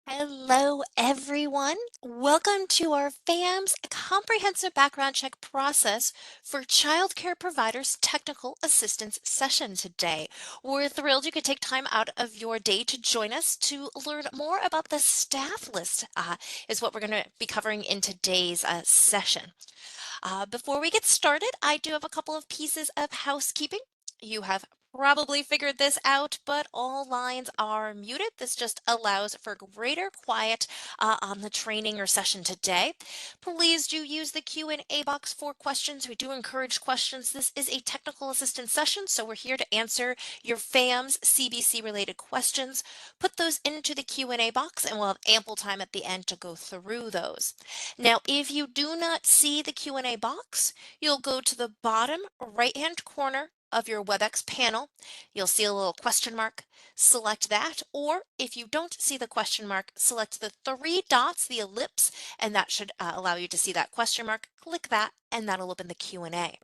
Hello, everyone. Welcome to our FAMS comprehensive background check process for childcare providers technical assistance session today. We're thrilled you could take time out of your day to join us to learn more about the staff list is what we're going to be covering in today's session. Before we get started, I do have a couple of pieces of housekeeping. You have probably figured this out, but all lines are muted. This just allows for greater quiet on the training or session today. Please do use the Q&A box for questions. We do encourage questions. This is a technical assistance session, so we're here to answer your FAMS CBC related questions. Put those into the Q&A box and we'll have ample time at the end to go through those. Now, if you do not see the Q&A box, you'll go to the bottom right-hand corner of your WebEx panel. You'll see a little question mark. Select that, or if you don't see the question mark, select the three dots, the ellipse, and that should allow you to see that question mark. Click that, and that'll open the Q&A.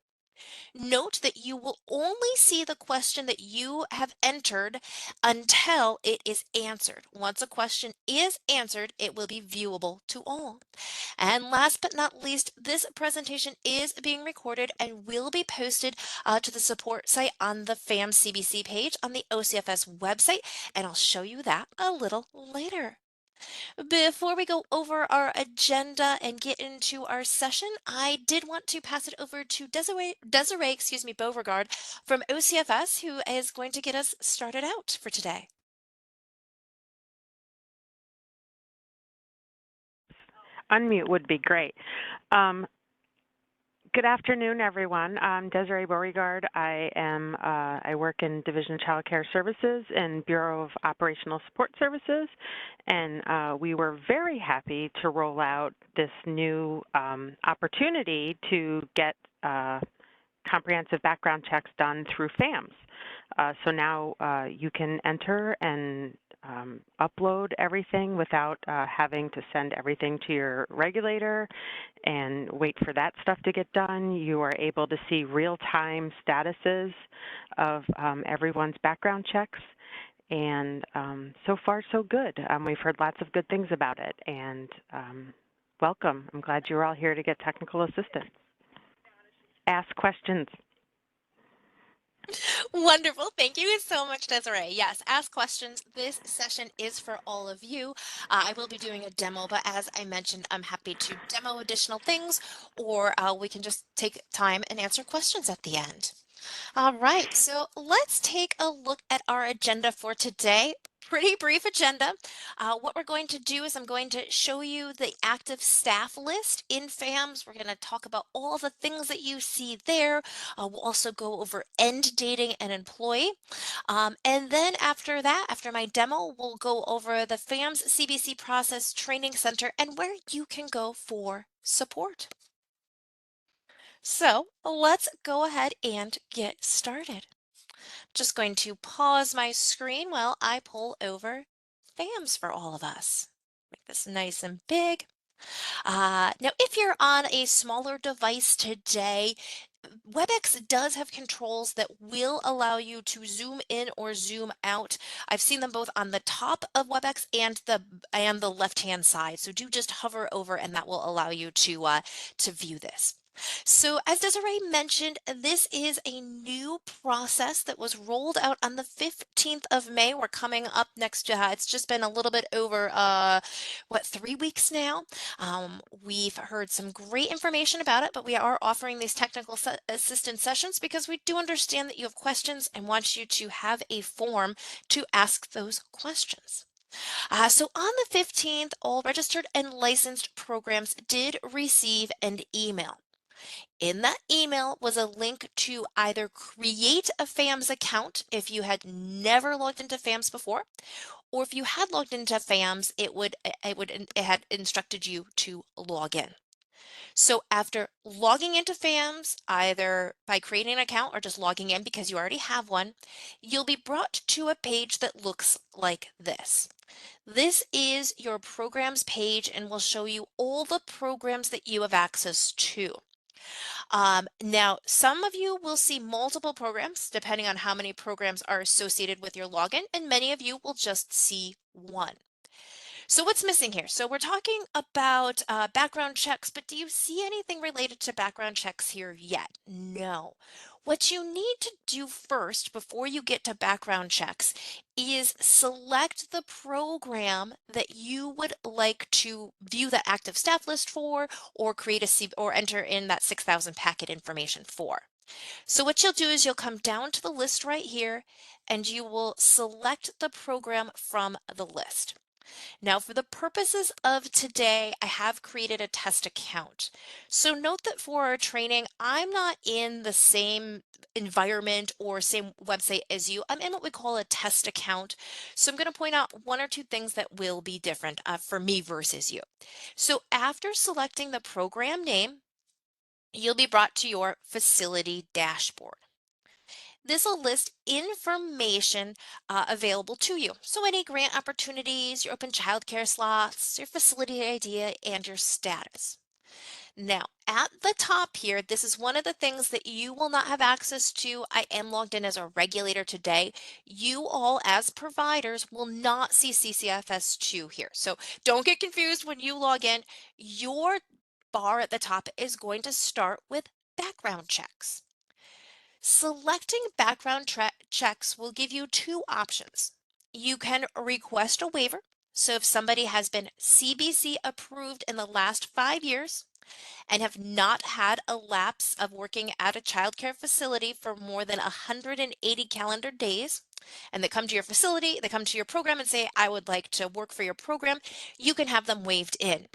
Note that you will only see the question that you have entered until it is answered. Once a question is answered, it will be viewable to all. And last but not least, this presentation is being recorded and will be posted to the support site on the FAMS CBC page on the OCFS website, and I'll show you that a little later. Before we go over our agenda and get into our session, I did want to pass it over to Desiree Beauregard from OCFS, who is going to get us started out for today. Unmute would be great. Good afternoon, everyone. I'm Desiree Beauregard. I work in Division of Child Care Services and Bureau of Operational Support Services, and we were very happy to roll out this new opportunity to get comprehensive background checks done through FAMS. So now you can enter and upload everything without having to send everything to your regulator and wait for that stuff to get done. You are able to see real-time statuses of everyone's background checks, and so far so good. We've heard lots of good things about it, and welcome. I'm glad you're all here to get technical assistance. Ask questions. Wonderful. Thank you so much, Desiree. Yes, ask questions. This session is for all of you. I will be doing a demo, but as I mentioned, I'm happy to demo additional things, or we can just take time and answer questions at the end. All right, so let's take a look at our agenda for today. Pretty brief agenda. What we're going to do is I'm going to show you the active staff list in FAMS. We're going to talk about all the things that you see there. We'll also go over end dating and employee. And then after that, after my demo, we'll go over the FAMS CBC Process Training Center and where you can go for support. So let's go ahead and get started. Just going to pause my screen while I pull over FAMS for all of us. Make this nice and big. Now, if you're on a smaller device today, WebEx does have controls that will allow you to zoom in or zoom out. I've seen them both on the top of WebEx and the left-hand side. So do just hover over and that will allow you to view this. So as Desiree mentioned, this is a new process that was rolled out on the 15th of May. We're coming up next to, it's just been a little bit over, 3 weeks now. We've heard some great information about it, but we are offering these technical assistance sessions because we do understand that you have questions and want you to have a form to ask those questions. So on the 15th, all registered and licensed programs did receive an email. In that email was a link to either create a FAMS account if you had never logged into FAMS before, or if you had logged into FAMS, it had instructed you to log in. So after logging into FAMS, either by creating an account or just logging in because you already have one, you'll be brought to a page that looks like this. This is your programs page and will show you all the programs that you have access to. Now, some of you will see multiple programs depending on how many programs are associated with your login, and many of you will just see one. So what's missing here? So we're talking about background checks, but do you see anything related to background checks here yet? No. What you need to do first before you get to background checks is select the program that you would like to view that active staff list for or create a C or enter in that 6,000 packet information for. So what you'll do is you'll come down to the list right here and you will select the program from the list. Now, for the purposes of today, I have created a test account. So note that for our training, I'm not in the same environment or same website as you. I'm in what we call a test account. So I'm going to point out one or two things that will be different for me versus you. So after selecting the program name, you'll be brought to your facility dashboard. This will list information available to you. So any grant opportunities, your open childcare slots, your facility idea, and your status. Now, at the top here, this is one of the things that you will not have access to. I am logged in as a regulator today. You all, as providers, will not see CCFS2 here. So don't get confused when you log in. Your bar at the top is going to start with background checks. Selecting background checks will give you two options. You can request a waiver. So if somebody has been CBC approved in the last 5 years and have not had a lapse of working at a childcare facility for more than 180 calendar days, and they come to your facility, they come to your program and say, I would like to work for your program, you can have them waived in.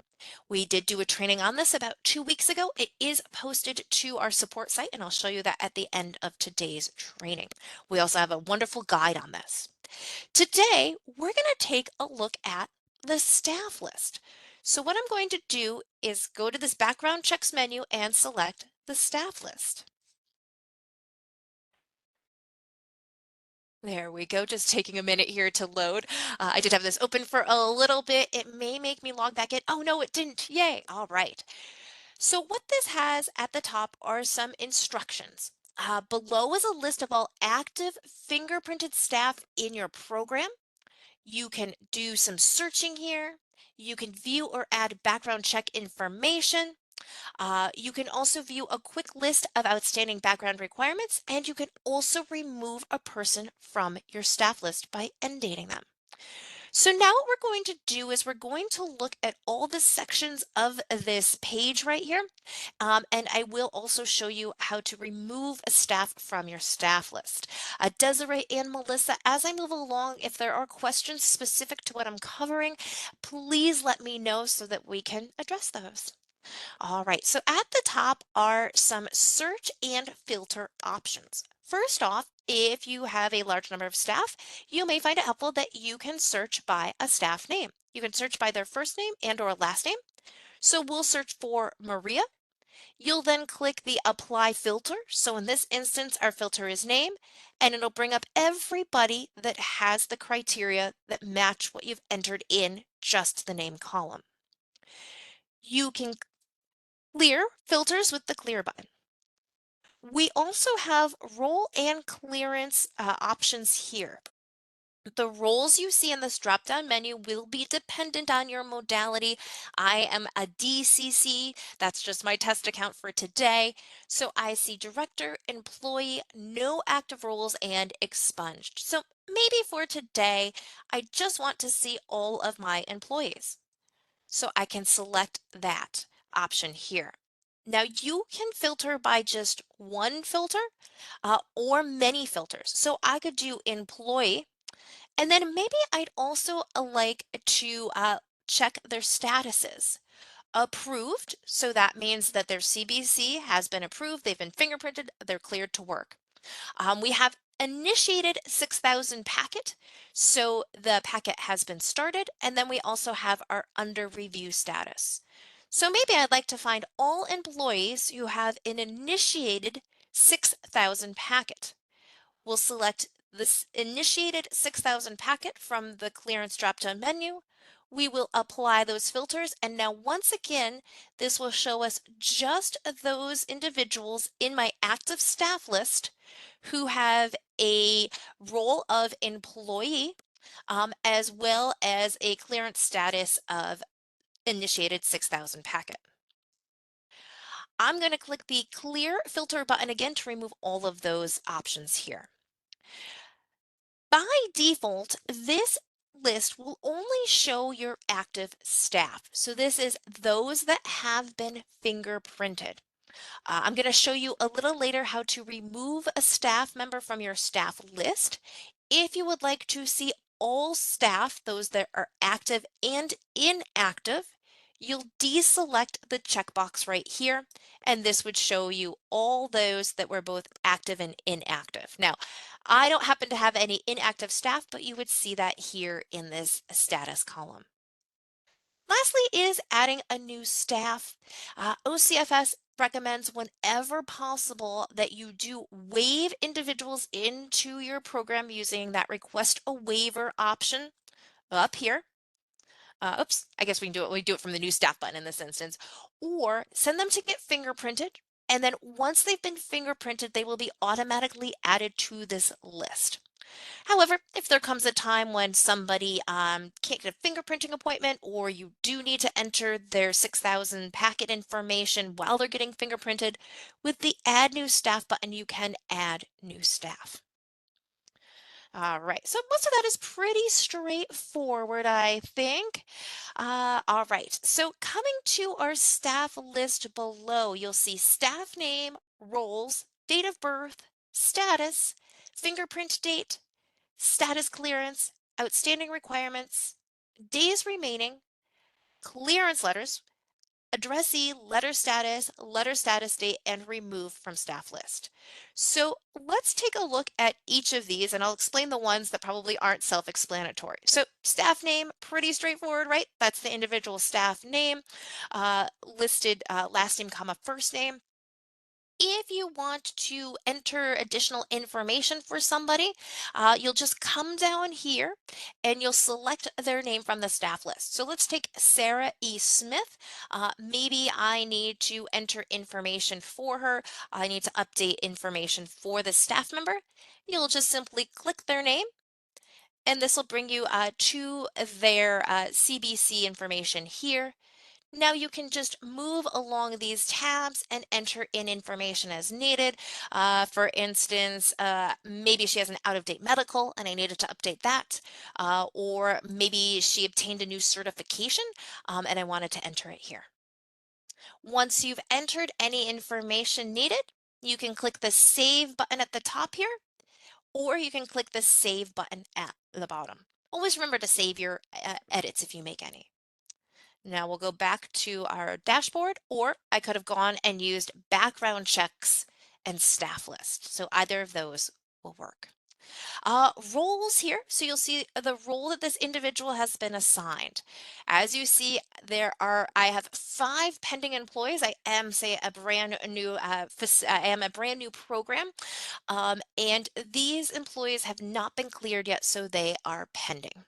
We did do a training on this about 2 weeks ago. It is posted to our support site, and I'll show you that at the end of today's training. We also have a wonderful guide on this. Today, we're going to take a look at the staff list. So what I'm going to do is go to this background checks menu and select the staff list. There we go, just taking a minute here to load. I did have this open for a little bit. It may make me log back in. Oh no, it didn't. Yay. All right. So what this has at the top are some instructions. Below is a list of all active fingerprinted staff in your program. You can do some searching here. You can view or add background check information. You can also view a quick list of outstanding background requirements, and you can also remove a person from your staff list by end dating them. So now what we're going to do is we're going to look at all the sections of this page right here. And I will also show you how to remove a staff from your staff list. Desiree and Melissa, as I move along, if there are questions specific to what I'm covering, please let me know so that we can address those. All right, so at the top are some search and filter options. First off, if you have a large number of staff, you may find it helpful that you can search by a staff name. You can search by their first name and or last name. So we'll search for Maria. You'll then click the apply filter. So in this instance, our filter is name, and it'll bring up everybody that has the criteria that match what you've entered in just the name column. You can clear filters with the clear button. We also have role and clearance options here. The roles you see in this drop-down menu will be dependent on your modality. I am a DCC, that's just my test account for today. So I see director, employee, no active roles, and expunged. So maybe for today, I just want to see all of my employees. So I can select that option here. Now you can filter by just one filter or many filters. So I could do employee, and then maybe I'd also like to check their statuses. Approved, so that means that their CBC has been approved, they've been fingerprinted, they're cleared to work. We have initiated 6,000 packet, so the packet has been started, and then we also have our under review status. So maybe I'd like to find all employees who have an initiated 6,000 packet. We'll select this initiated 6,000 packet from the clearance drop-down menu. We will apply those filters, and now once again, this will show us just those individuals in my active staff list who have a role of employee as well as a clearance status of initiated 6,000 packet. I'm going to click the clear filter button again to remove all of those options here. By default, this list will only show your active staff. So this is those that have been fingerprinted. I'm going to show you a little later how to remove a staff member from your staff list. If you would like to see all staff, those that are active and inactive, you'll deselect the checkbox right here, and this would show you all those that were both active and inactive. Now, I don't happen to have any inactive staff, but you would see that here in this status column. Lastly is adding a new staff. OCFS recommends whenever possible that you do waive individuals into your program using that request a waiver option up here. Oops, I guess we do it from the new staff button in this instance, or send them to get fingerprinted. And then once they've been fingerprinted, they will be automatically added to this list. However, if there comes a time when somebody can't get a fingerprinting appointment, or you do need to enter their 6,000 packet information while they're getting fingerprinted, with the Add New Staff button, you can add new staff. All right, so most of that is pretty straightforward, I think. All right, so coming to our staff list below, you'll see staff name, roles, date of birth, status, fingerprint date, status clearance, outstanding requirements, days remaining, clearance letters, addressee, letter status date, and remove from staff list. So let's take a look at each of these, and I'll explain the ones that probably aren't self-explanatory. So staff name, pretty straightforward, right? That's the individual staff name, listed last name, comma, first name. If you want to enter additional information for somebody, you'll just come down here and you'll select their name from the staff list. So let's take Sarah E. Smith. Maybe I need to enter information for her. I need to update information for the staff member. You'll just simply click their name, and this will bring you to their CBC information here. Now you can just move along these tabs and enter in information as needed. For instance, maybe she has an out-of-date medical and I needed to update that. Or maybe she obtained a new certification and I wanted to enter it here. Once you've entered any information needed, you can click the Save button at the top here, or you can click the Save button at the bottom. Always remember to save your edits if you make any. Now we'll go back to our dashboard, or I could have gone and used background checks and staff list. So either of those will work. Roles here. So you'll see the role that this individual has been assigned. As you see, I have 5 pending employees. I am, say, a brand new, I am a brand new program. And these employees have not been cleared yet, so they are pending.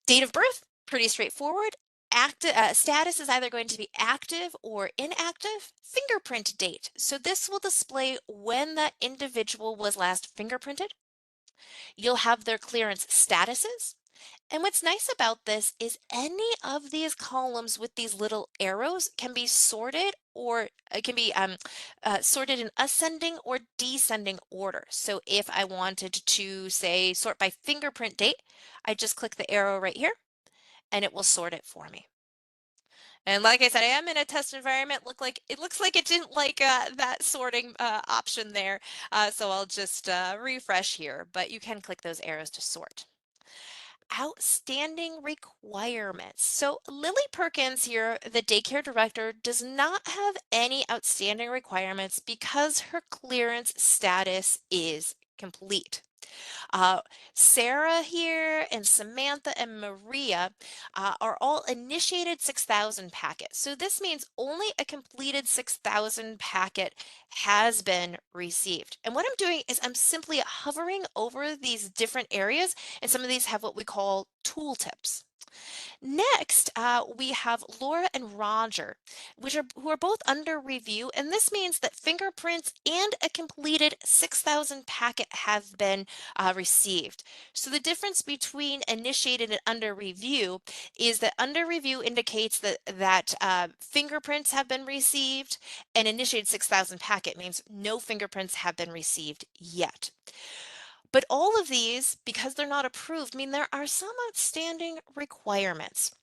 Date of birth, pretty straightforward. Status is either going to be active or inactive. Fingerprint date. So this will display when that individual was last fingerprinted. You'll have their clearance statuses. And what's nice about this is any of these columns with these little arrows can be sorted, or it can be sorted in ascending or descending order. So if I wanted to, say, sort by fingerprint date, I just click the arrow right here and it will sort it for me. And like I said, I am in a test environment. It looks like it didn't like that sorting option there. So I'll just refresh here, but you can click those arrows to sort. Outstanding requirements. So Lily Perkins here, the daycare director, does not have any outstanding requirements because her clearance status is complete. Uh, Sarah here and Samantha and Maria are all initiated 6,000 packets. So this means only a completed 6,000 packet has been received. And what I'm doing is I'm simply hovering over these different areas, and some of these have what we call tooltips. Next, we have Laura and Roger, who are both under review, and this means that fingerprints and a completed 6,000 packet have been received. So the difference between initiated and under review is that under review indicates that fingerprints have been received, and initiated 6,000 packet means no fingerprints have been received yet. But all of these, because they're not approved, mean there are some outstanding requirements.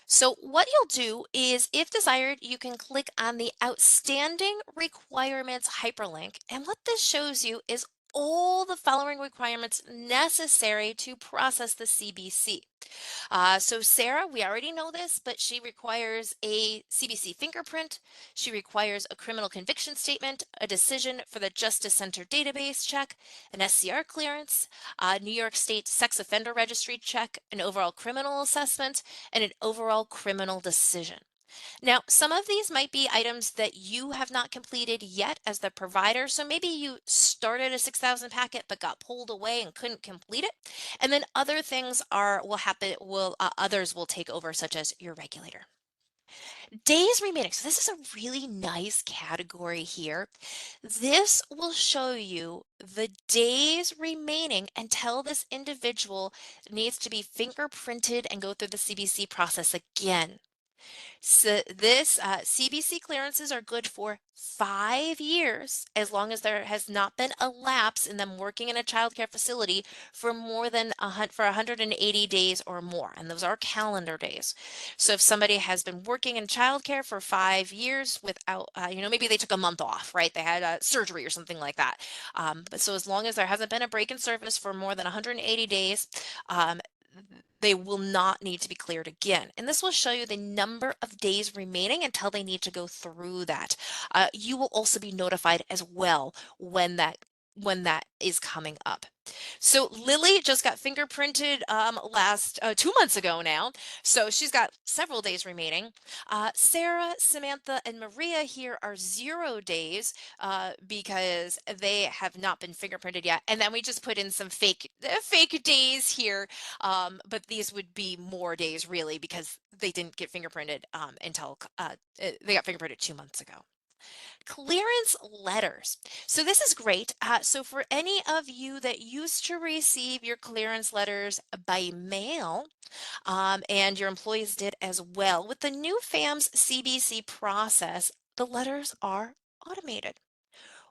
So what you'll do is, if desired, you can click on the Outstanding Requirements hyperlink. And what this shows you is all the following requirements necessary to process the CBC. So Sarah, we already know this, but she requires a CBC fingerprint. She requires a criminal conviction statement, a decision for the Justice Center database check, an SCR clearance, a New York State sex offender registry check, an overall criminal assessment, and an overall criminal decision. Now, some of these might be items that you have not completed yet as the provider. So maybe you started a 6,000 packet but got pulled away and couldn't complete it. And then other things will happen, others will take over, such as your regulator. Days remaining. So this is a really nice category here. This will show you the days remaining until this individual needs to be fingerprinted and go through the CBC process again. So this CBC clearances are good for 5 years, as long as there has not been a lapse in them working in a child care facility for more than 180 days or more, and those are calendar days. So if somebody has been working in child care for 5 years without, maybe they took a month off, right? They had surgery or something like that. But so as long as there hasn't been a break in service for more than 180 days, um, they will not need to be cleared again. And this will show you the number of days remaining until they need to go through that. You will also be notified as well when that is coming up. So Lily just got fingerprinted last 2 months ago now, so she's got several days remaining. Sarah, Samantha, and Maria here are 0 days because they have not been fingerprinted yet. And then we just put in some fake days here, but these would be more days really because they didn't get fingerprinted until they got fingerprinted 2 months ago. Clearance letters. So this is great. So for any of you that used to receive your clearance letters by mail, and your employees did as well, with the new FAMS CBC process, the letters are automated.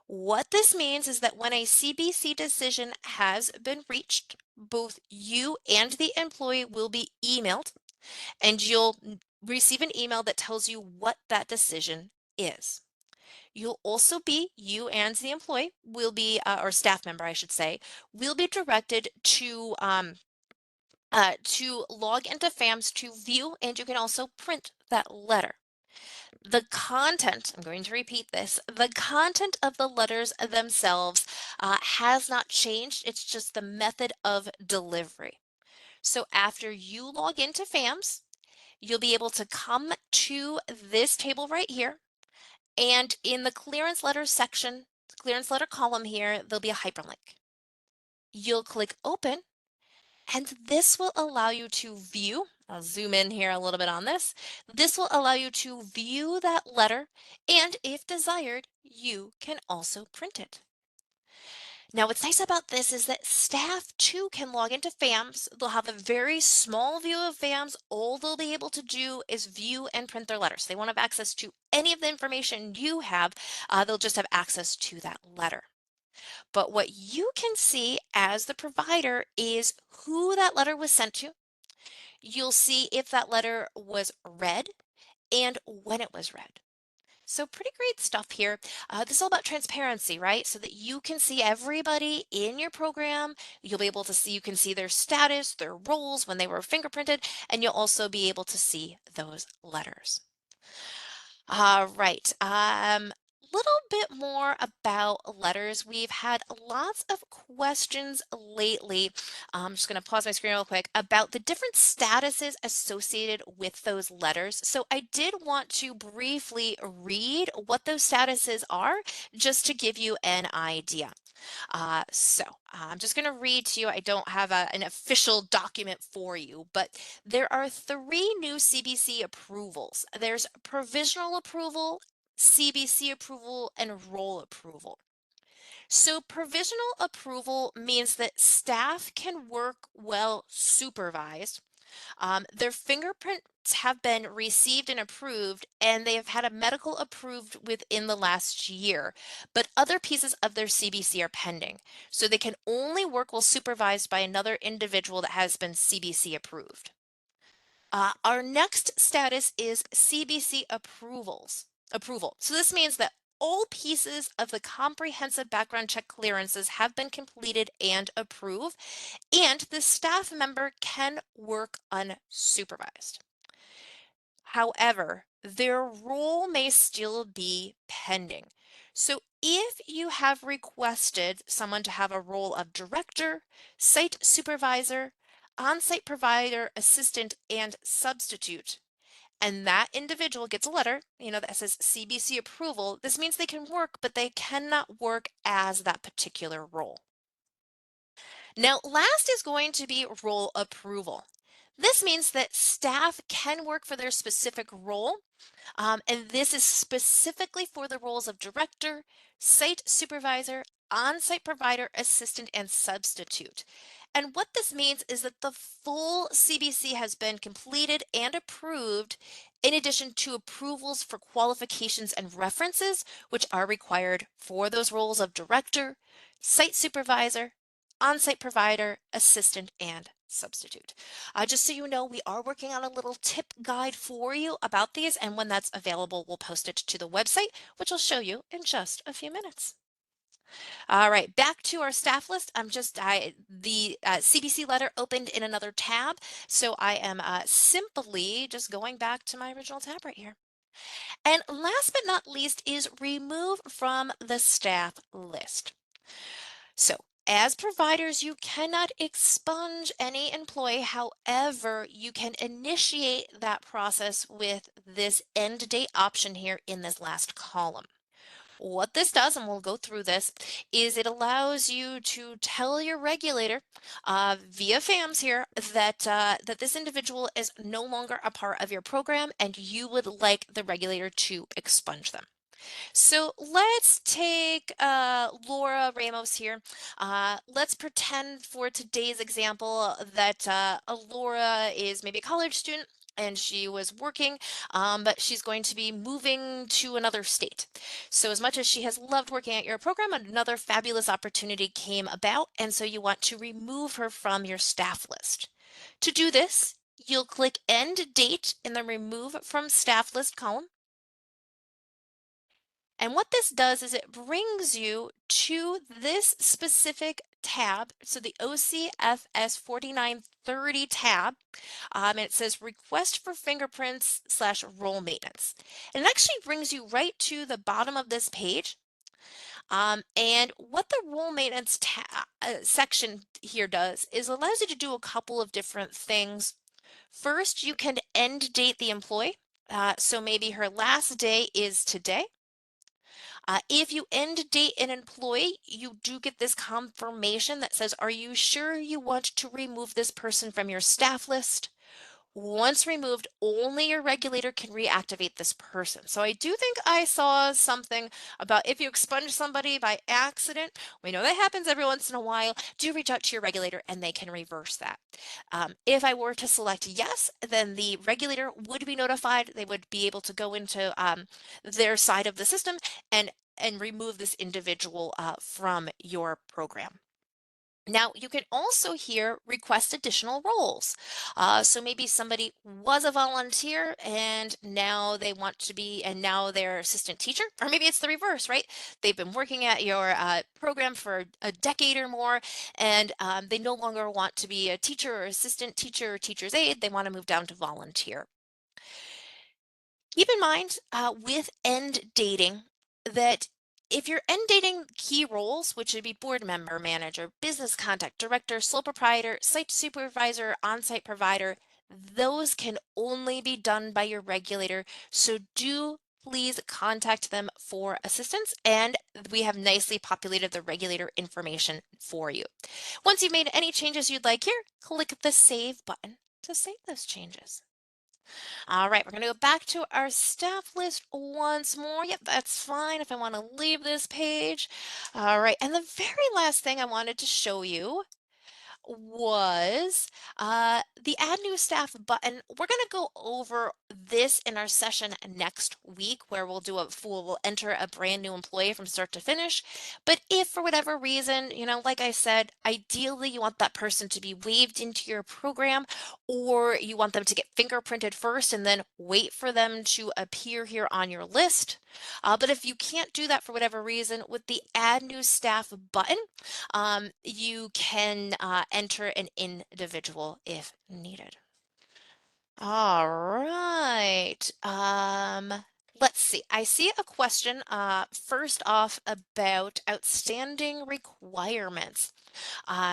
What this means is that when a CBC decision has been reached, both you and the employee will be emailed, and you'll receive an email that tells you what that decision is. You and the employee will be, or staff member, I should say, will be directed to log into FAMS to view, and you can also print that letter. The content, I'm going to repeat this, the content of the letters themselves has not changed. It's just the method of delivery. So after you log into FAMS, you'll be able to come to this table right here. And in the clearance letter section, clearance letter column here, there'll be a hyperlink. You'll click open, and this will allow you to view. I'll zoom in here a little bit on this. This will allow you to view that letter, and if desired, you can also print it. Now, what's nice about this is that staff too can log into FAMS. They'll have a very small view of FAMS. All they'll be able to do is view and print their letters. They won't have access to any of the information you have. They'll just have access to that letter. But what you can see as the provider is who that letter was sent to. You'll see if that letter was read and when it was read. So pretty great stuff here. This is all about transparency, right? So that you can see everybody in your program. You'll be able to see, you can see their status, their roles when they were fingerprinted, and you'll also be able to see those letters. All right. Little bit more about letters. We've had lots of questions lately. I'm just going to pause my screen real quick about the different statuses associated with those letters. So I did want to briefly read what those statuses are just to give you an idea. I'm just going to read to you. I don't have an official document for you, but there are three new CBC approvals. There's provisional approval, CBC approval, and role approval. So provisional approval means that staff can work well supervised. Their fingerprints have been received and approved, and they have had a medical approved within the last year, but other pieces of their CBC are pending. So they can only work while supervised by another individual that has been CBC approved. Our next status is CBC approval. So this means that all pieces of the comprehensive background check clearances have been completed and approved, and the staff member can work unsupervised. However, their role may still be pending. So if you have requested someone to have a role of director, site supervisor, on-site provider, assistant, and substitute, and that individual gets a letter, that says CBC approval, this means they can work, but they cannot work as that particular role. Now, last is going to be role approval. This means that staff can work for their specific role, and this is specifically for the roles of director, site supervisor, on-site provider, assistant, and substitute. And what this means is that the full CBC has been completed and approved, in addition to approvals for qualifications and references, which are required for those roles of director, site supervisor, on-site provider, assistant, and substitute. Just so you know, we are working on a little tip guide for you about these, and when that's available, we'll post it to the website, which I'll show you in just a few minutes. All right, back to our staff list. The CBC letter opened in another tab, so I am simply just going back to my original tab right here. And last but not least is remove from the staff list. So as providers, you cannot expunge any employee. However, you can initiate that process with this end date option here in this last column. What this does, and we'll go through this, is it allows you to tell your regulator via FAMS here that this individual is no longer a part of your program and you would like the regulator to expunge them. So let's take Laura Ramos here. Let's pretend for today's example that Laura is maybe a college student and she was working, but she's going to be moving to another state. So as much as she has loved working at your program, another fabulous opportunity came about, and so you want to remove her from your staff list. To do this, you'll click End Date in the Remove from Staff List column. And what this does is it brings you to this specific tab. So the OCFS 4930 tab, and it says request for fingerprints / role maintenance. And it actually brings you right to the bottom of this page. And what the role maintenance section here does is allows you to do a couple of different things. First, you can end date the employee. So maybe her last day is today. If you end date an employee, you do get this confirmation that says, are you sure you want to remove this person from your staff list? Once removed, only your regulator can reactivate this person. So I do think I saw something about if you expunge somebody by accident, we know that happens every once in a while, do reach out to your regulator and they can reverse that. If I were to select yes, then the regulator would be notified. They would be able to go into their side of the system and remove this individual from your program. Now, you can also here request additional roles. So maybe somebody was a volunteer and now they want to be, and now they're assistant teacher, or maybe it's the reverse, right? They've been working at your program for a decade or more, and they no longer want to be a teacher or assistant teacher or teacher's aide. They want to move down to volunteer. Keep in mind with end dating that if you're end dating key roles, which would be board member, manager, business contact, director, sole proprietor, site supervisor, on-site provider, those can only be done by your regulator. So do please contact them for assistance, and we have nicely populated the regulator information for you. Once you've made any changes you'd like here, click the Save button to save those changes. All right, we're going to go back to our staff list once more. Yep, that's fine if I want to leave this page. All right, and the very last thing I wanted to show you was the add new staff button. We're going to go over this in our session next week where we'll enter a brand new employee from start to finish. But if for whatever reason, like I said, ideally you want that person to be waived into your program, or you want them to get fingerprinted first and then wait for them to appear here on your list. But if you can't do that for whatever reason, with the add new staff button, you can enter an individual if needed. All right. Let's see. I see a question first off about outstanding requirements.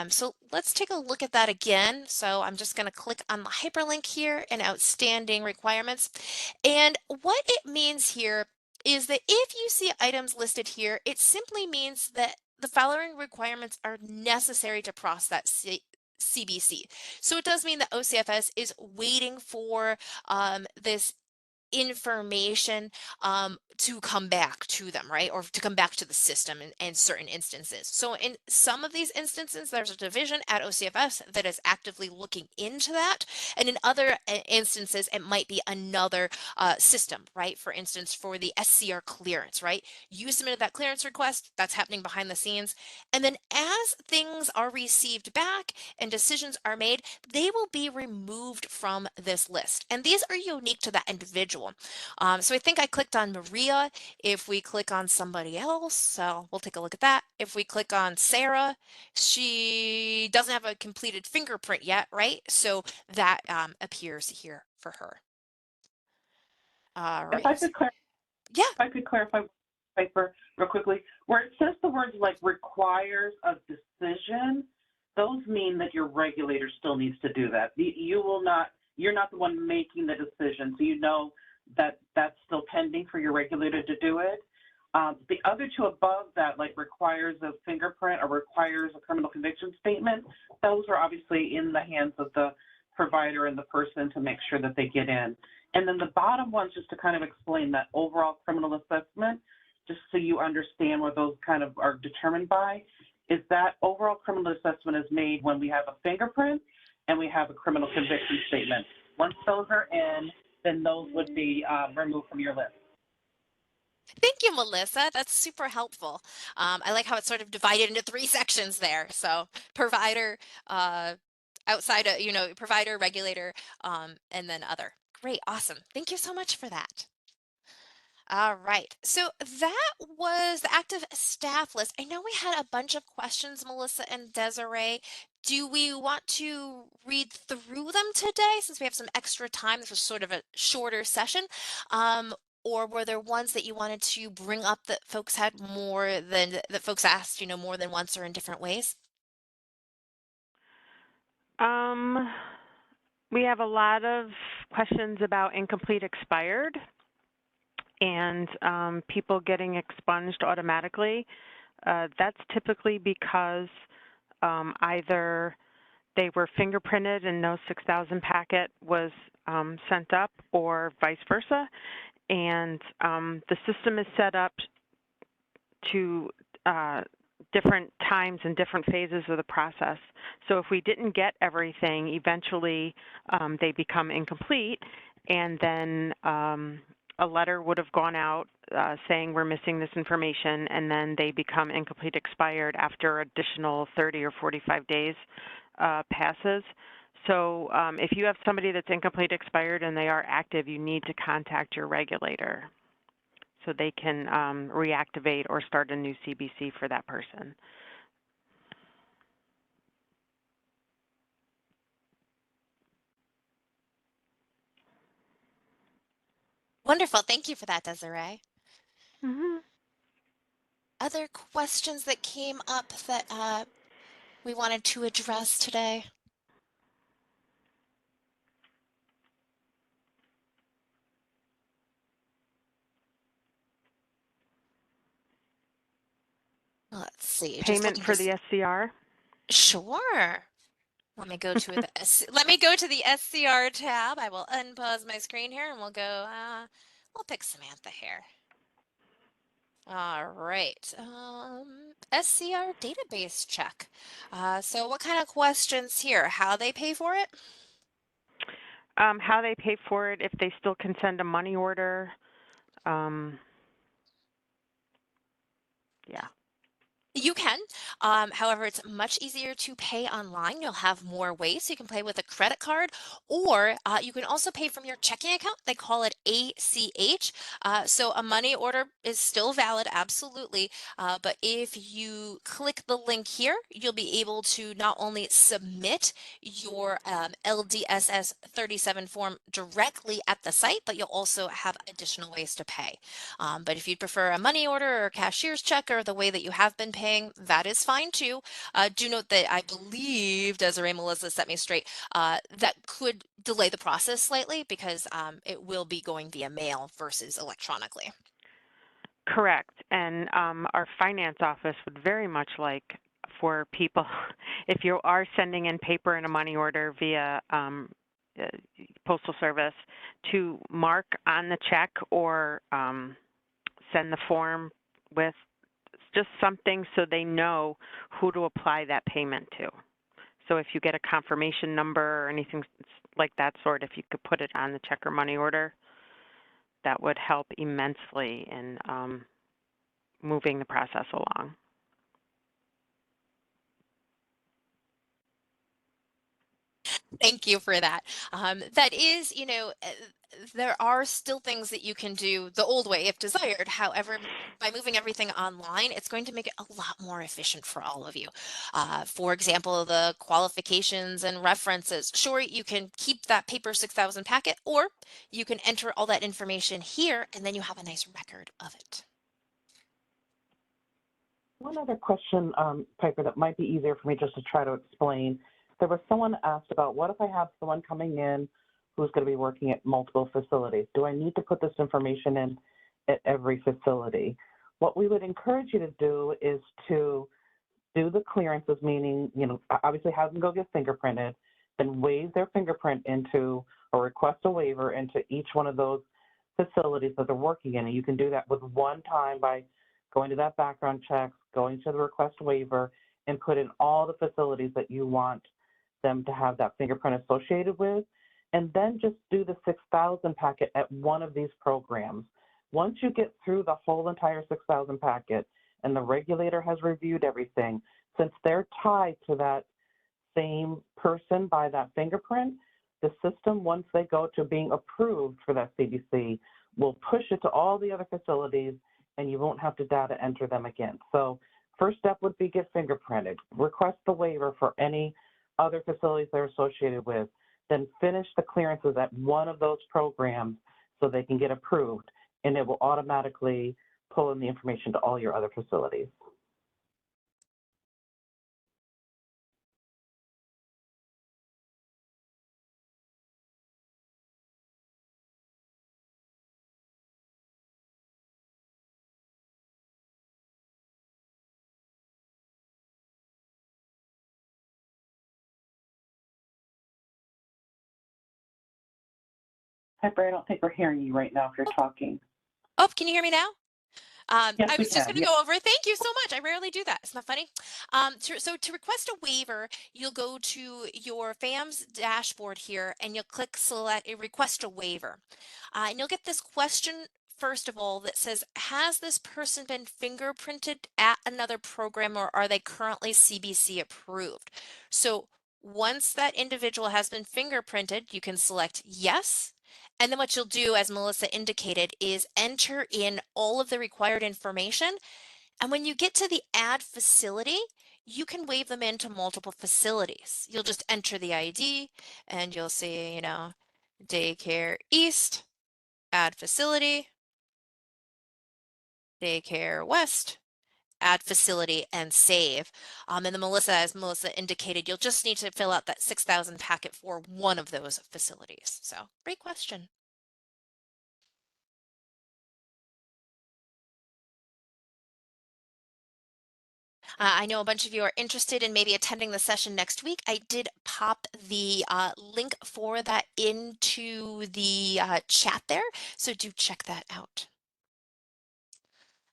So let's take a look at that again. So I'm just going to click on the hyperlink here in outstanding requirements. And what it means here is that if you see items listed here, it simply means that the following requirements are necessary to process that CBC. So it does mean that OCFS is waiting for this information to come back to them, right? Or to come back to the system in certain instances. So in some of these instances, there's a division at OCFS that is actively looking into that. And in other instances, it might be another system, right? For instance, for the SCR clearance, right? You submitted that clearance request, that's happening behind the scenes. And then as things are received back and decisions are made, they will be removed from this list. And these are unique to that individual. So I think I clicked on Maria. If we click on somebody else, so we'll take a look at that. If we click on Sarah, she doesn't have a completed fingerprint yet, right? So that appears here for her. All If I right. could clarify, Yeah. if I could clarify paper real quickly, where it says the words like requires a decision, those mean that your regulator still needs to do that. You're not the one making the decision, so you know that that's still pending for your regulator to do it. The other two above that, like requires a fingerprint or requires a criminal conviction statement, those are obviously in the hands of the provider and the person to make sure that they get in. And then the bottom ones, just to kind of explain that overall criminal assessment, just so you understand what those kind of are determined by, is that overall criminal assessment is made when we have a fingerprint and we have a criminal conviction statement. Once those are in, then those would be removed from your list. Thank you, Melissa. That's super helpful. I like how it's sort of divided into three sections there. So provider, uh, outside of, provider, regulator, and then other. Great, awesome. Thank you so much for that. All right, so that was the active staff list. I know we had a bunch of questions, Melissa and Desiree. Do we want to read through them today since we have some extra time? This was sort of a shorter session. Or were there ones that you wanted to bring up that folks had that folks asked, more than once or in different ways? Um, we have a lot of questions about incomplete expired and people getting expunged automatically. That's typically because either they were fingerprinted and no 6,000 packet was sent up, or vice versa. And the system is set up to different times and different phases of the process. So if we didn't get everything, eventually they become incomplete, and then a letter would have gone out saying we're missing this information, and then they become incomplete expired after additional 30 or 45 days passes. So if you have somebody that's incomplete expired and they are active, you need to contact your regulator so they can reactivate or start a new CBC for that person. Wonderful. Thank you for that, Desiree. Mm-hmm. Other questions that came up that we wanted to address today? Let's see, just Payment looking to for the SCR? sure. Let me go to the SCR tab. I will unpause my screen here and we'll pick Samantha here. All right. SCR database check. So what kind of questions here? How they pay for it? How they pay for it, if they still can send a money order. Um, yeah. You can. However, it's much easier to pay online. You'll have more ways. So you can pay with a credit card, or you can also pay from your checking account. They call it ACH. So a money order is still valid, absolutely. But if you click the link here, you'll be able to not only submit your LDSS 37 form directly at the site, but you'll also have additional ways to pay. But if you'd prefer a money order or a cashier's check or the way that you have been paying, that is fine too. Do note that I believe Desiree Melissa set me straight. That could delay the process slightly because it will be going via mail versus electronically. Correct. And our finance office would very much like for people, if you are sending in paper and a money order via postal service, to mark on the check or send the form with just something so they know who to apply that payment to. So if you get a confirmation number or anything like that sort, if you could put it on the check or money order, that would help immensely in moving the process along. Thank you for that. That is, there are still things that you can do the old way if desired. However, by moving everything online, it's going to make it a lot more efficient for all of you. For example, the qualifications and references. Sure, you can keep that paper 6,000 packet, or you can enter all that information here, and then you have a nice record of it. One other question, Piper, that might be easier for me just to try to explain. There was someone asked about what if I have someone coming in who's going to be working at multiple facilities? Do I need to put this information in at every facility? What we would encourage you to do is to do the clearances, meaning, obviously have them go get fingerprinted, then waive their fingerprint into or request a waiver into each one of those facilities that they're working in. And you can do that with one time by going to that background check, going to the request waiver, and put in all the facilities that you want them to have that fingerprint associated with. And then just do the 6,000 packet at one of these programs. Once you get through the whole entire 6,000 packet and the regulator has reviewed everything, since they're tied to that same person by that fingerprint, the system, once they go to being approved for that CBC, will push it to all the other facilities and you won't have to data enter them again. So first step would be get fingerprinted, request the waiver for any other facilities they're associated with, then finish the clearances at one of those programs so they can get approved, and it will automatically pull in the information to all your other facilities. Piper, I don't think we're hearing you right now if you're talking. Oh, can you hear me now? Yes, I we was just can. going to Yes. go over. Thank you so much. I rarely do that. Isn't that funny? So to request a waiver, you'll go to your FAMS dashboard here and you'll click select request a waiver. And you'll get this question first of all that says, has this person been fingerprinted at another program or are they currently CBC approved? So once that individual has been fingerprinted, you can select yes. And then what you'll do, as Melissa indicated, is enter in all of the required information. And when you get to the add facility, you can wave them into multiple facilities. You'll just enter the ID and you'll see, Daycare East, add facility, Daycare West, add facility, and save. And then Melissa, as Melissa indicated, you'll just need to fill out that 6,000 packet for one of those facilities. So great question. I know a bunch of you are interested in maybe attending the session next week. I did pop the link for that into the chat there, so do check that out.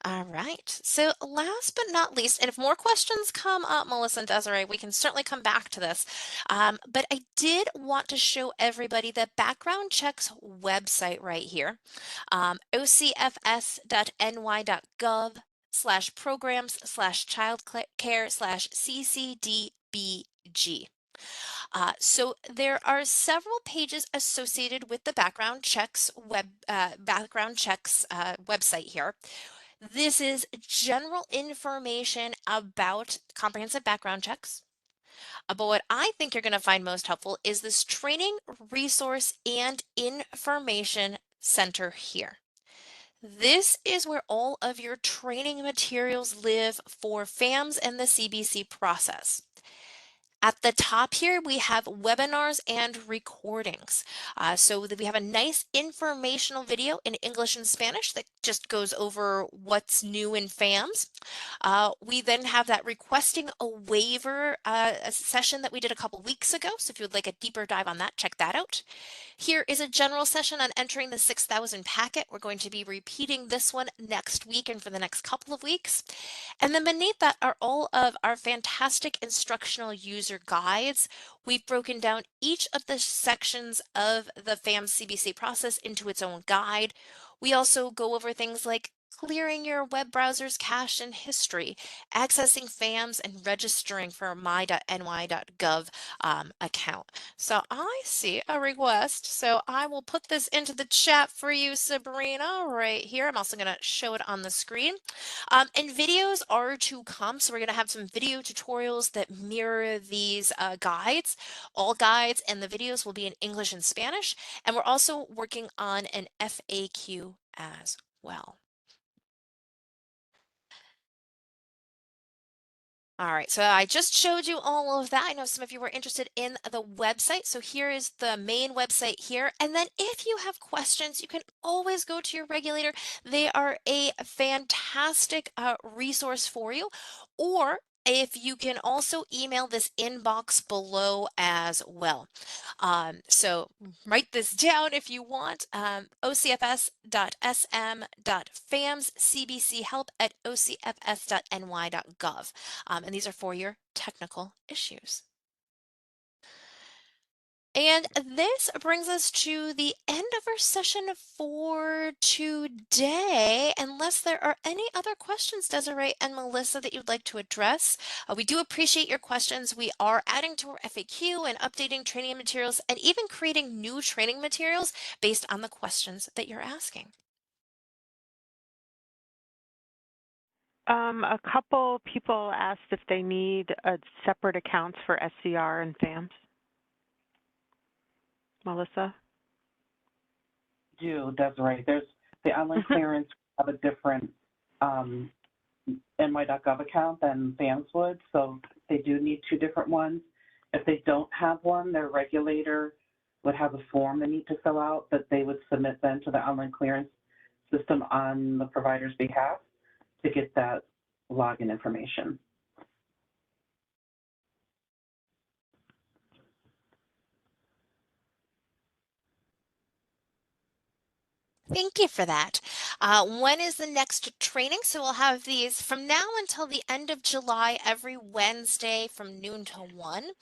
All right. So last but not least, and if more questions come up, Melissa and Desiree, we can certainly come back to this. But I did want to show everybody the background checks website right here, ocfs.ny.gov/programs/childcare/ccdbg. So there are several pages associated with the background checks website here. This is general information about comprehensive background checks. But what I think you're going to find most helpful is this training resource and information center here. This is where all of your training materials live for FAMS and the CBC process. At the top here, we have webinars and recordings. So that we have a nice informational video in English and Spanish that just goes over what's new in FAMS. We then have that requesting a waiver a session that we did a couple weeks ago. So if you would like a deeper dive on that, check that out. Here is a general session on entering the 6,000 packet. We're going to be repeating this one next week and for the next couple of weeks. And then beneath that are all of our fantastic instructional user guides. We've broken down each of the sections of the FAMS CBC process into its own guide. We also go over things like clearing your web browser's cache and history, accessing FAMS, and registering for a my.ny.gov account. So I see a request, so I will put this into the chat for you, Sabrina, right here. I'm also going to show it on the screen. And videos are to come, so we're going to have some video tutorials that mirror these guides. All guides and the videos will be in English and Spanish, and we're also working on an FAQ as well. All right, so I just showed you all of that. I know some of you were interested in the website. So here is the main website here. And then if you have questions, you can always go to your regulator. They are a fantastic resource for you. Or if you can also email this inbox below as well. So write this down if you want, ocfs.sm.famscbchelp@ocfs.ny.gov. And these are for your technical issues. And this brings us to the end of our session for today, unless there are any other questions, Desiree and Melissa, that you'd like to address. We do appreciate your questions. We are adding to our FAQ and updating training materials and even creating new training materials based on the questions that you're asking. A couple people asked if they need separate accounts for SCR and FAMS. Melissa? Desiree. There's the online clearance have a different ny.gov account than FAMS would, so they do need two different ones. If they don't have one, their regulator would have a form they need to fill out that they would submit then to the online clearance system on the provider's behalf to get that login information. Thank you for that. When is the next training? So we'll have these from now until the end of July, every Wednesday from noon to 1.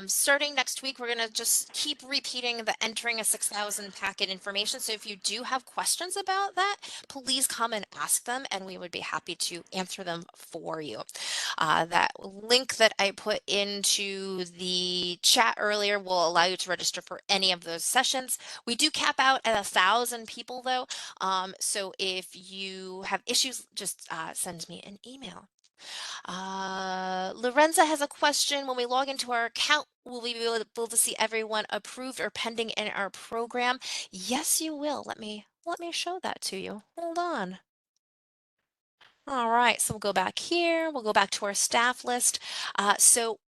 Starting next week, we're going to just keep repeating the entering a 6,000 packet information. So if you do have questions about that, please come and ask them, and we would be happy to answer them for you. That link that I put into the chat earlier will allow you to register for any of those sessions. We do cap out at 1,000 people though. So if you have issues, just send me an email. Lorenza has a question. When we log into our account, will we be able to see everyone approved or pending in our program? Yes, you will. Let me show that to you. Hold on. All right, so we'll go back here. We'll go back to our staff list. So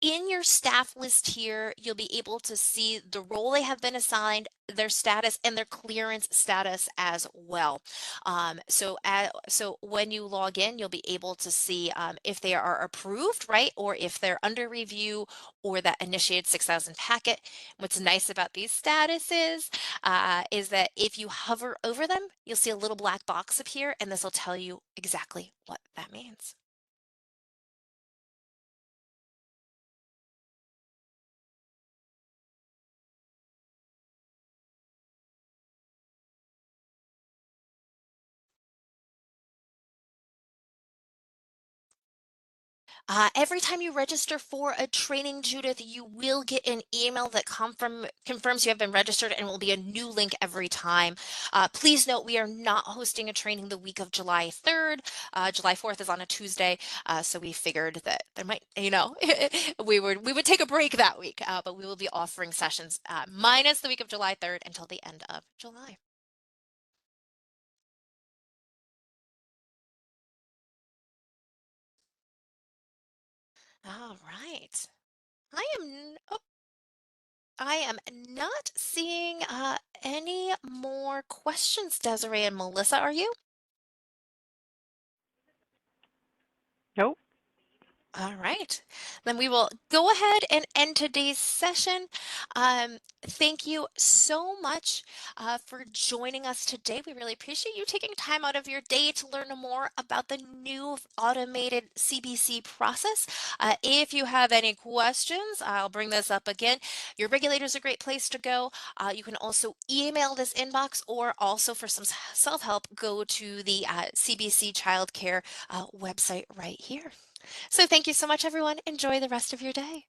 In your staff list here, you'll be able to see the role they have been assigned, their status, and their clearance status as well. So when you log in, you'll be able to see if they are approved, right, or if they're under review or that initiated 6,000 packet. What's nice about these statuses is that if you hover over them, you'll see a little black box appear, and this will tell you exactly what that means. Every time you register for a training, Judith, you will get an email that confirms you have been registered and will be a new link every time. Please note we are not hosting a training the week of July 3rd. July 4th is on a Tuesday, so we figured that there might, we would take a break that week, but we will be offering sessions minus the week of July 3rd until the end of July. All right. I am not seeing any more questions, Desiree and Melissa. Are you? Nope. All right, then we will go ahead and end today's session. Thank you so much for joining us today. We really appreciate you taking time out of your day to learn more about the new automated CBC process. If you have any questions, I'll bring this up again. Your regulator is a great place to go. You can also email this inbox, or also for some self-help, go to the CBC childcare website right here. So thank you so much, everyone. Enjoy the rest of your day.